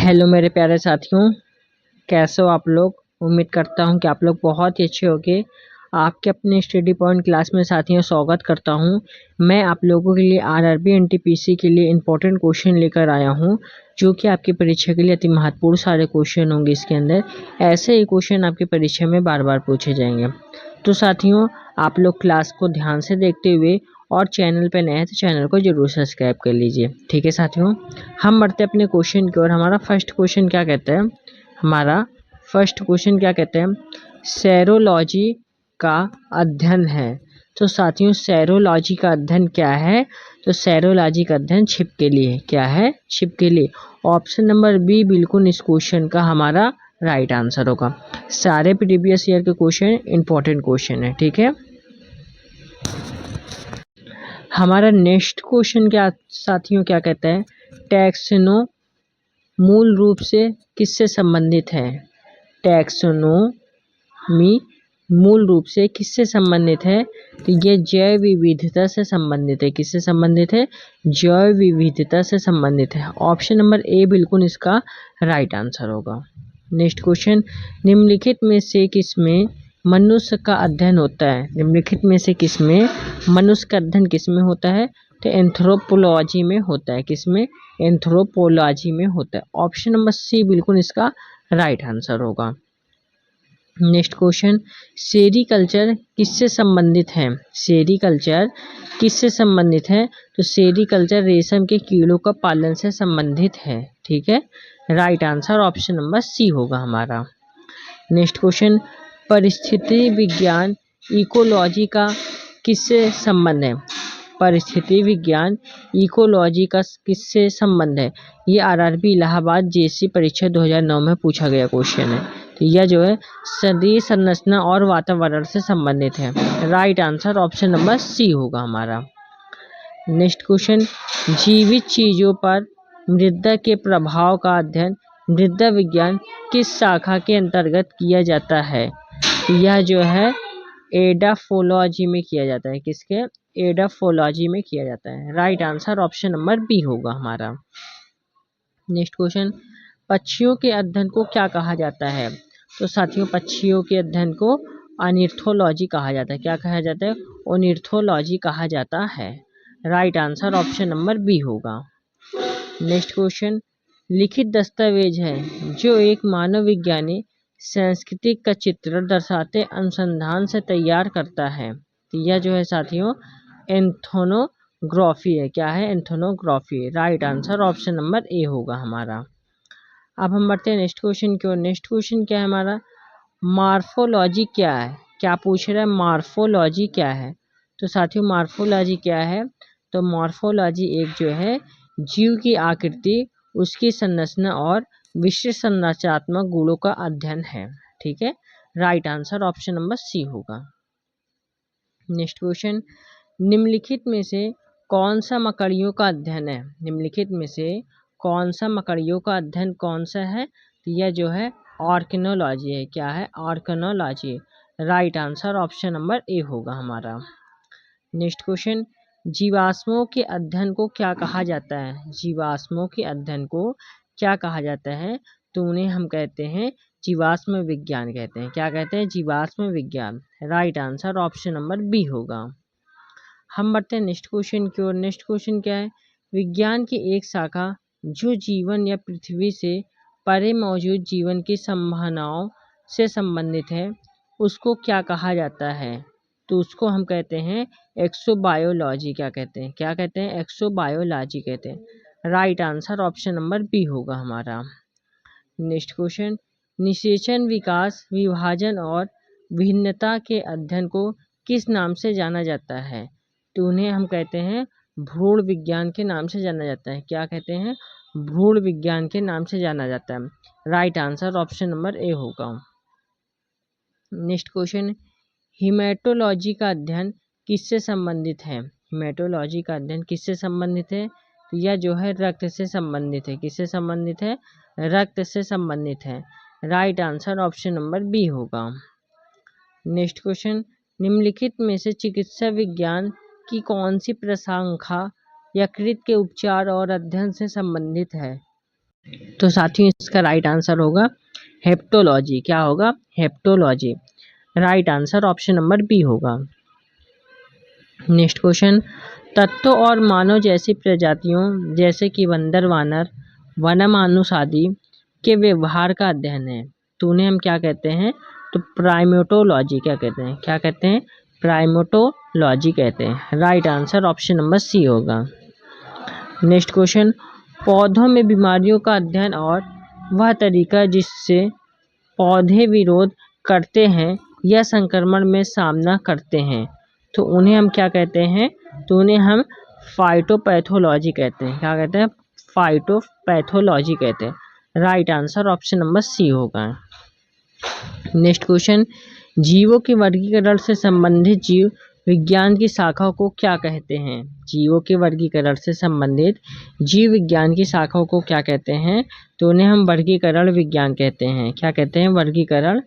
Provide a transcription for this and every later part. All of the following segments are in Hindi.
हेलो मेरे प्यारे साथियों, कैसे हो आप लोग। उम्मीद करता हूं कि आप लोग बहुत ही अच्छे होंगे। आपके अपने स्टडी पॉइंट क्लास में साथियों स्वागत करता हूं। मैं आप लोगों के लिए आरआरबी एनटीपीसी के लिए इंपॉर्टेंट क्वेश्चन लेकर आया हूं, जो कि आपकी परीक्षा के लिए अति महत्वपूर्ण सारे क्वेश्चन होंगे। इसके अंदर ऐसे ही क्वेश्चन आपकी परीक्षा में बार बार पूछे जाएंगे। तो साथियों, आप लोग क्लास को ध्यान से देखते हुए और चैनल पर नए हैं तो चैनल को जरूर सब्सक्राइब कर लीजिए। ठीक है साथियों, हम बढ़ते अपने क्वेश्चन की ओर। हमारा फर्स्ट क्वेश्चन क्या कहता है? सेरोलॉजी का अध्ययन है। तो साथियों, सेरोलॉजी का अध्ययन क्या है? तो सेरोलॉजी का अध्ययन छिपकली है। क्या है? छिपकली। ऑप्शन नंबर बी बिल्कुल इस क्वेश्चन का हमारा राइट आंसर होगा। सारे प्रीवियस ईयर के क्वेश्चन इंपॉर्टेंट क्वेश्चन है। ठीक है, हमारा नेक्स्ट क्वेश्चन क्या साथियों क्या कहता है? टैक्सोनो मूल रूप से किससे संबंधित है? टैक्सोनोमी मूल रूप से किससे संबंधित है? तो ये जैव विविधता से संबंधित है। किससे संबंधित है? जैव विविधता से संबंधित है। ऑप्शन नंबर ए बिल्कुल इसका राइट आंसर होगा। नेक्स्ट क्वेश्चन, निम्नलिखित में से किसमें मनुष्य का अध्ययन होता है? निम्नलिखित में से किसमें मनुष्य का अध्ययन किसमें होता है? तो एंथ्रोपोलॉजी में होता है। किसमें? एंथ्रोपोलॉजी में होता है। ऑप्शन नंबर सी बिल्कुल इसका राइट आंसर होगा। नेक्स्ट क्वेश्चन, सेरीकल्चर किससे संबंधित है? सेरीकल्चर किससे संबंधित है? तो सेरीकल्चर रेशम के कीड़ों का पालन से संबंधित है। ठीक है, right answer option number C होगा हमारा। नेक्स्ट क्वेश्चन, परिस्थिति विज्ञान इकोलॉजी का किससे संबंध है? परिस्थिति विज्ञान इकोलॉजी का किससे संबंध है? ये आरआरबी इलाहाबाद जेसी परीक्षा 2009 में पूछा गया क्वेश्चन है। तो यह जो है शरीर संरचना और वातावरण से संबंधित है। Right answer option number C होगा हमारा। नेक्स्ट क्वेश्चन, जीवित चीजों पर मृदा के प्रभाव का अध्ययन मृदा विज्ञान किस शाखा के अंतर्गत किया जाता है? यह जो है एडाफोलॉजी में किया जाता है। किसके? एडाफोलॉजी में किया जाता है। Right answer option number B होगा हमारा। नेक्स्ट क्वेश्चन, पक्षियों के अध्ययन को क्या कहा जाता है? तो साथियों, पक्षियों के अध्ययन को ऑर्निथोलॉजी कहा जाता है। क्या कहा जाता है? ऑर्निथोलॉजी कहा जाता है। Right answer option number B होगा। नेक्स्ट क्वेश्चन, लिखित दस्तावेज है जो एक मानव विज्ञानी संस्कृति का चित्र दर्शाते अनुसंधान से तैयार करता है। तो यह जो है साथियों एंथोनोग्राफी है। क्या है? Ethnography. Right answer option number A होगा हमारा। अब हम बढ़ते हैं नेक्स्ट क्वेश्चन की ओर। नेक्स्ट क्वेश्चन क्या है हमारा? मार्फोलॉजी क्या है? क्या पूछ रहा है? मार्फोलॉजी क्या है? तो साथियों, मार्फोलॉजी क्या है? तो मार्फोलॉजी एक जो है जीव की आकृति, उसकी संरचना और विशिष्ट संरचनात्मक गुणों का अध्ययन है। ठीक है, right answer option number C होगा। नेक्स्ट क्वेश्चन, निम्नलिखित में से कौन सा मकड़ियों का अध्ययन है? निम्नलिखित में से कौन सा मकड़ियों का अध्ययन कौन सा है? तो यह जो है ऑर्किनोलॉजी है। क्या है? ऑर्किनोलॉजी। Right answer option number A होगा हमारा। नेक्स्ट क्वेश्चन, जीवाश्मों के अध्ययन को क्या कहा जाता है? जीवाश्मों के अध्ययन को क्या कहा जाता है? तो उन्हें हम कहते हैं जीवाश्म विज्ञान कहते हैं। क्या कहते हैं? जीवाश्म विज्ञान। Right answer option number B होगा। हम बढ़ते हैं नेक्स्ट क्वेश्चन की ओर। नेक्स्ट क्वेश्चन क्या है? विज्ञान की एक शाखा जो जीवन या पृथ्वी से परे मौजूद जीवन की संभावनाओं से संबंधित है, उसको क्या कहा जाता है? तो उसको हम कहते हैं एक्सोबायोलॉजी। क्या कहते हैं? क्या कहते हैं? एक्सोबायोलॉजी कहते हैं। Right answer option number B होगा हमारा। नेक्स्ट क्वेश्चन, निषेचन विकास विभाजन और भिन्नता के अध्ययन को किस नाम से जाना जाता है? तो उन्हें हम कहते हैं भ्रूण विज्ञान के नाम से जाना जाता है। क्या कहते हैं? भ्रूण विज्ञान के नाम से जाना जाता है। Right answer option number A होगा। नेक्स्ट क्वेश्चन, हीमेटोलॉजी का अध्ययन किससे संबंधित है? हीमेटोलॉजी का अध्ययन किससे संबंधित है? तो यह जो है रक्त से संबंधित है। किससे संबंधित है? रक्त से संबंधित है। Right answer option number B होगा। नेक्स्ट क्वेश्चन, निम्नलिखित में से चिकित्सा विज्ञान की कौन सी प्रशाखा यकृत के उपचार और अध्ययन से संबंधित है? तो साथियों इसका राइट आंसर होगा हेप्टोलॉजी। क्या होगा? Hepatology. Right answer option number B होगा। नेक्स्ट क्वेश्चन, तत्वों और मानव जैसी प्रजातियों जैसे कि बंदर, वानर, वनमानुष आदि के व्यवहार का अध्ययन है, तो उन्हें हम क्या कहते हैं? तो प्राइमेटोलॉजी। क्या कहते हैं? क्या कहते हैं? प्राइमेटोलॉजी कहते हैं। Right answer option number C होगा। नेक्स्ट क्वेश्चन, पौधों में बीमारियों का अध्ययन और वह तरीका जिससे पौधे विरोध करते हैं या संक्रमण में सामना करते हैं, तो उन्हें हम क्या कहते हैं? तो उन्हें हम फाइटोपैथोलॉजी कहते हैं। क्या कहते हैं? फाइटोपैथोलॉजी कहते हैं। Right answer option number C होगा। नेक्स्ट क्वेश्चन, जीवों के वर्गीकरण से संबंधित जीव विज्ञान की शाखाओं को क्या कहते हैं? जीवों के वर्गीकरण से संबंधित जीव विज्ञान की शाखाओं को क्या कहते हैं? तो उन्हें हम वर्गीकरण विज्ञान कहते हैं। क्या कहते हैं? वर्गीकरण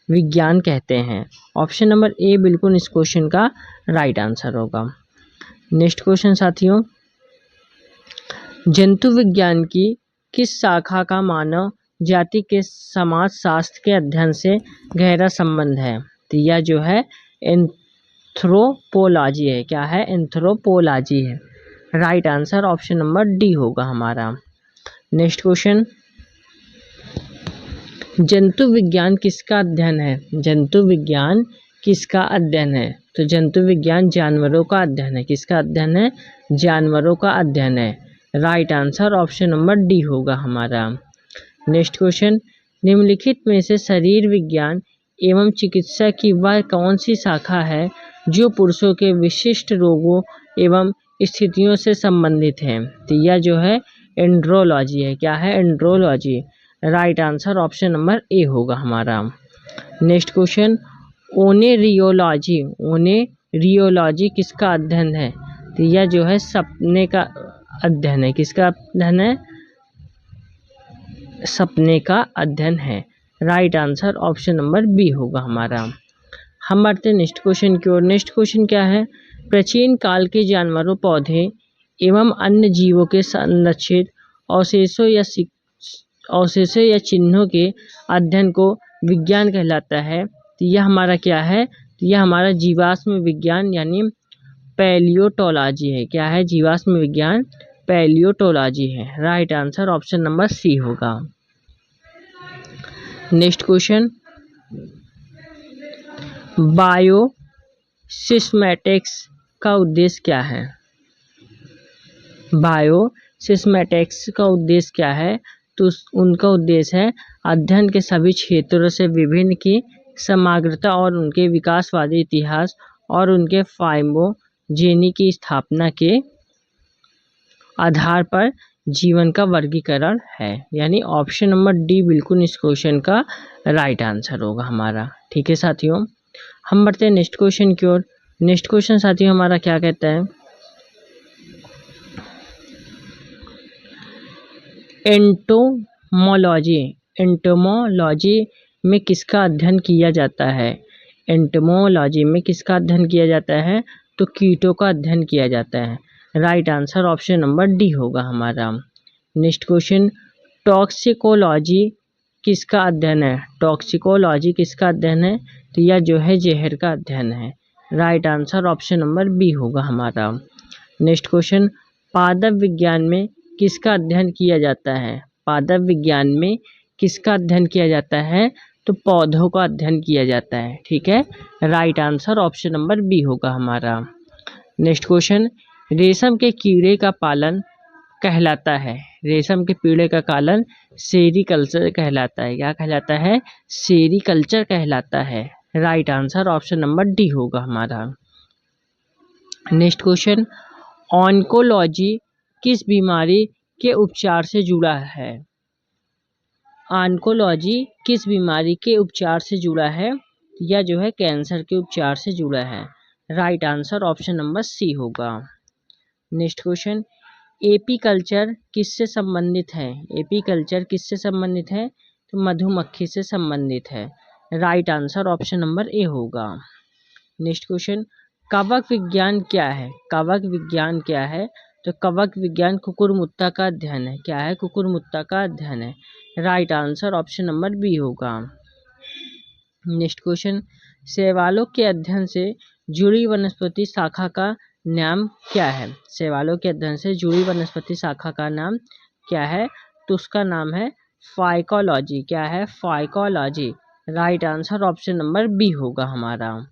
विज्ञान कहते हैं। ऑप्शन नंबर ए बिल्कुल इस क्वेश्चन का राइट आंसर होगा। नेक्स्ट क्वेश्चन साथियों, जंतु विज्ञान की किस शाखा का मानव जाति के समाज शास्त्र के अध्ययन से गहरा संबंध है? तो यह जो है एंथ्रोपोलॉजी है। क्या है? एंथ्रोपोलॉजी है। Right answer option number D होगा हमारा। नेक्स्ट क्वेश्चन, जंतु विज्ञान किसका अध्ययन है? जंतु विज्ञान किसका अध्ययन है? तो जंतु विज्ञान जानवरों का अध्ययन है। किसका अध्ययन है? जानवरों का अध्ययन है। Right answer option number D होगा हमारा। नेक्स्ट क्वेश्चन, निम्नलिखित में से शरीर विज्ञान एवं चिकित्सा की वह कौन सी शाखा है जो पुरुषों के विशिष्ट रोगों एवं स्थितियों से संबंधित है? तो यह जो है एंड्रोलॉजी है। क्या है? Andrology. Right answer option number A होगा हमारा। Next question, ओनेरियोलॉजी। ओनेरियोलॉजी किसका अध्ययन है? तो यह जो है सपने का अध्ययन है। किसका अध्ययन है? सपने का अध्ययन है। Right answer option number B होगा हमारा। हम बढ़ते हैं नेक्स्ट क्वेश्चन की ओर। नेक्स्ट क्वेश्चन क्या है? प्राचीन काल के जानवरों, पौधे एवं अन्य जीवों के संरक्षित अवशेषों या चिन्हों के अध्ययन को विज्ञान कहलाता है। तो यह हमारा क्या है? तो यह हमारा जीवाश्म विज्ञान यानी पैलियोटोलॉजी है। क्या है? जीवाश्म विज्ञान पैलियोटोलॉजी है। Right answer option number C होगा। नेक्स्ट क्वेश्चन, बायोसिस्मैटिक्स का उद्देश्य क्या है? बायोसिस्मैटिक्स का उद्देश्य क्या है? तो उनका उद्देश्य है अध्ययन के सभी क्षेत्रों से विभिन्न की समग्रता और उनके विकासवादी इतिहास और उनके फाइलोजेनी की स्थापना के आधार पर जीवन का वर्गीकरण है। यानी ऑप्शन नंबर डी बिल्कुल इस क्वेश्चन का राइट आंसर होगा हमारा। ठीक है साथियों, हम बढ़ते हैं नेक्स्ट क्वेश्चन की ओर। नेक्स्ट क्वेश्चन साथियों हमारा क्या कहता है? एंटोमोलॉजी। एंटोमोलॉजी में किसका अध्ययन किया जाता है? एंटोमोलॉजी में किसका अध्ययन किया जाता है? तो कीटों का अध्ययन किया जाता है। Right answer option number D होगा हमारा। नेक्स्ट क्वेश्चन, टॉक्सिकोलॉजी किसका अध्ययन है? टॉक्सिकोलॉजी किसका अध्ययन है? तो यह जो है जहर का अध्ययन है। Right answer option number B होगा हमारा। नेक्स्ट क्वेश्चन, पादप विज्ञान में किसका अध्ययन किया जाता है? पादप विज्ञान में किसका अध्ययन किया जाता है? तो पौधों का अध्ययन किया जाता है। ठीक है, right answer option number B होगा हमारा। नेक्स्ट क्वेश्चन, रेशम के कीड़े का पालन कहलाता है? रेशम के कीड़े का पालन सेरीकल्चर कहलाता है। क्या कहलाता है? सेरीकल्चर कहलाता है। Right answer option number D होगा हमारा। नेक्स्ट क्वेश्चन, ऑन्कोलॉजी किस बीमारी के उपचार से जुड़ा है? ऑन्कोलॉजी किस बीमारी के उपचार से जुड़ा है? यह जो है कैंसर के उपचार से जुड़ा है। Right answer option number C होगा। नेक्स्ट क्वेश्चन, एपीकल्चर किससे संबंधित है? एपीकल्चर किससे संबंधित है? तो मधुमक्खी से संबंधित है। Right answer option number A होगा। नेक्स्ट क्वेश्चन, कवक विज्ञान क्या है? कवक विज्ञान क्या है? तो कवक विज्ञान कुकुरमुत्ता का अध्ययन है। क्या है? कुकुरमुत्ता का अध्ययन है। Right answer option number B होगा। नेक्स्ट क्वेश्चन, शैवालों के अध्ययन से जुड़ी वनस्पति शाखा का नाम क्या है? शैवालों के अध्ययन से जुड़ी वनस्पति शाखा का नाम क्या है? तो उसका नाम है फाइकोलॉजी। क्या है? Phycology. Right answer option number B होगा हमारा।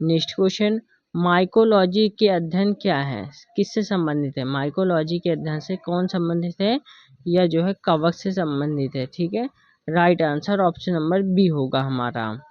नेक्स्ट क्वेश्चन, माइकोलॉजी के अध्ययन क्या है? किससे संबंधित है? माइकोलॉजी के अध्ययन से कौन संबंधित है? यह जो है कवक से संबंधित है। ठीक है, right answer option number B होगा हमारा।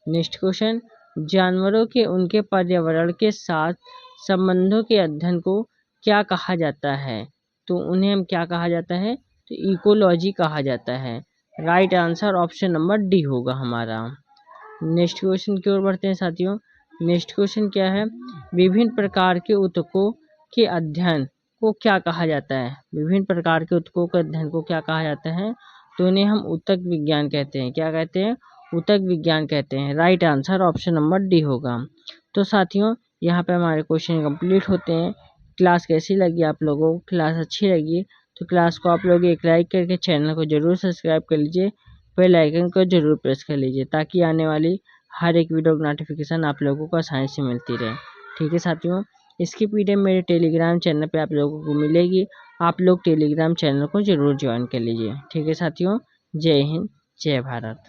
नेक्स्ट क्वेश्चन, जानवरों के उनके पर्यावरण के साथ संबंधों के अध्ययन को क्या कहा जाता है? तो उन्हें हम क्या कहा जाता है? तो इकोलॉजी कहा जाता है। Right answer option number D होगा हमारा। नेक्स्ट क्वेश्चन की ओर बढ़ते हैं साथियों। नेक्स्ट क्वेश्चन क्या है? विभिन्न प्रकार के ऊतकों के अध्ययन को क्या कहा जाता है? विभिन्न प्रकार के ऊतकों के अध्ययन को क्या कहा जाता है? तो इन्हें हम ऊतक विज्ञान कहते हैं। क्या कहते हैं? ऊतक विज्ञान कहते हैं। Right answer option number D होगा। तो साथियों, यहाँ पे हमारे क्वेश्चन कंप्लीट होते हैं। क्लास कैसी लगी आप लोगों को? क्लास अच्छी लगी तो क्लास को आप लोग एक लाइक करके चैनल को जरूर सब्सक्राइब कर लीजिए, बेल आइकन को जरूर प्रेस कर लीजिए, ताकि आने वाली हर एक वीडियो की नोटिफिकेशन आप लोगों को आसानी से मिलती रहे। ठीक है साथियों, इसकी पीडीएफ मेरे टेलीग्राम चैनल पे आप लोगों को मिलेगी। आप लोग टेलीग्राम चैनल को जरूर ज्वाइन कर लीजिए। ठीक है साथियों, जय हिंद, जय भारत।